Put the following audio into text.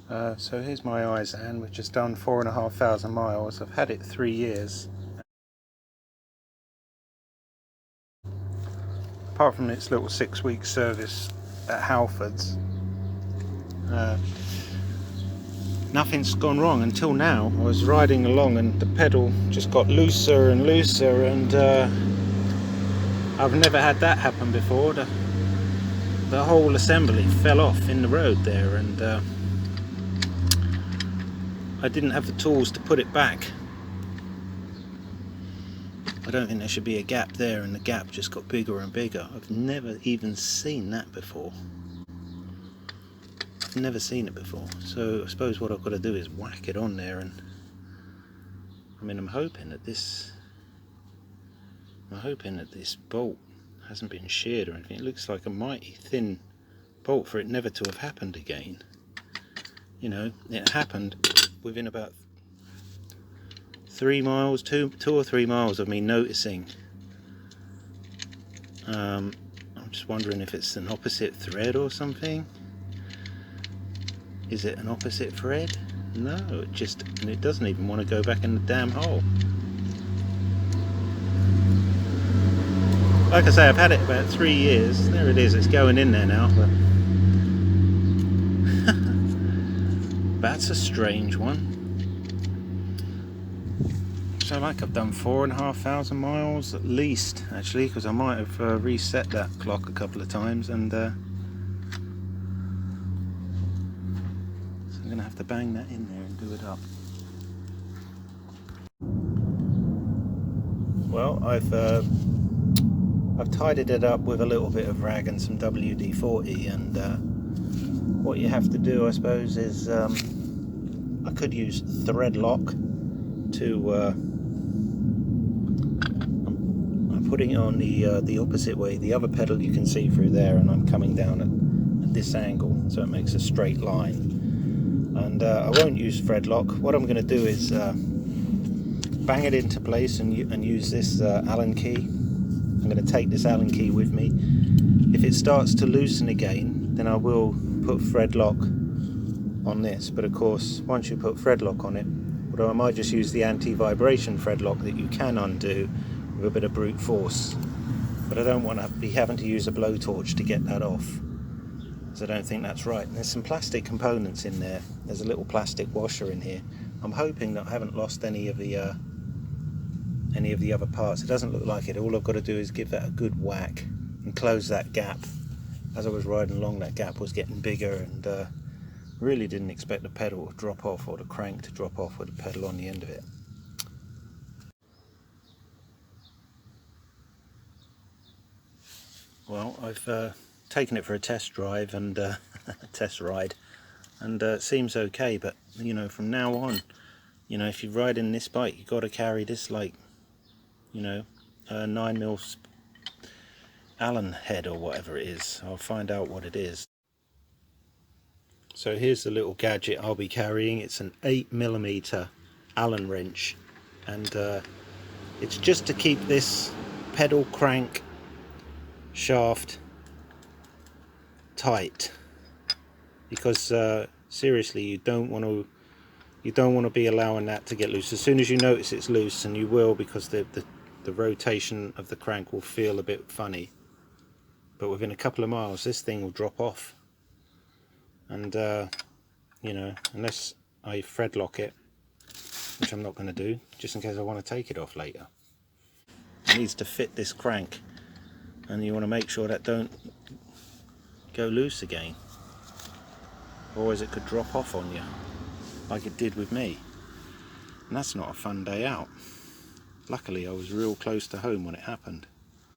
So here's my aizan, which has done 4,500 miles. I've had it 3 years. Apart from its little 6-week service at Halfords, nothing's gone wrong until now. I was riding along and the pedal just got looser and looser, and I've never had that happen before. The whole assembly fell off in the road there, and I didn't have the tools to put it back. I don't think there should be a gap there, and the gap just got bigger and bigger. I've never even seen that before. I've never seen it before. So I suppose what I've got to do is whack it on there, and I'm hoping that this bolt hasn't been sheared or anything. It looks like a mighty thin bolt for it never to have happened again. You know, it happened within about 3 miles, two or 3 miles of me noticing. I'm just wondering if it's an opposite thread or something. Is it an opposite thread? No, it doesn't even want to go back in the damn hole. Like I say, I've had it about 3 years. There it is, it's going in there now. But that's a strange one. So like I've done 4,500 miles at least, actually, because I might have reset that clock a couple of times, and so I'm going to have to bang that in there and do it up. Well, I've tidied it up with a little bit of rag and some WD-40, and what you have to do, I suppose, is I could use thread lock to I'm putting it on the opposite way. The other pedal you can see through there, and I'm coming down at this angle, so it makes a straight line. And I won't use thread lock. What I'm going to do is bang it into place and use this Allen key. I'm going to take this Allen key with me. If it starts to loosen again, then I will put thread lock on this. But of course, once you put thread lock on it, although I might just use the anti-vibration thread lock that you can undo with a bit of brute force, but I don't want to be having to use a blowtorch to get that off, because I don't think that's right. And there's some plastic components in there. There's a little plastic washer in here. I'm hoping that I haven't lost any of the other parts. It doesn't look like it. All I've got to do is give that a good whack and close that gap. As I was riding along, that gap was getting bigger, and really didn't expect the pedal to drop off, or the crank to drop off with the pedal on the end of it. Well, I've taken it for a test drive and test ride, and it seems okay. But you know, from now on, you know, if you're riding this bike, you've got to carry this, like, you know, 9mm Allen head or whatever it is. I'll find out what it is. So here's the little gadget I'll be carrying. It's an 8mm Allen wrench, and it's just to keep this pedal crank shaft tight, because seriously, you don't want to be allowing that to get loose. As soon as you notice it's loose, and you will, because the rotation of the crank will feel a bit funny, but within a couple of miles this thing will drop off. And you know, unless I thread lock it, which I'm not going to do, just in case I want to take it off later. It needs to fit this crank, and you want to make sure that don't go loose again, otherwise it could drop off on you like it did with me, and that's not a fun day out. Luckily I was real close to home when it happened.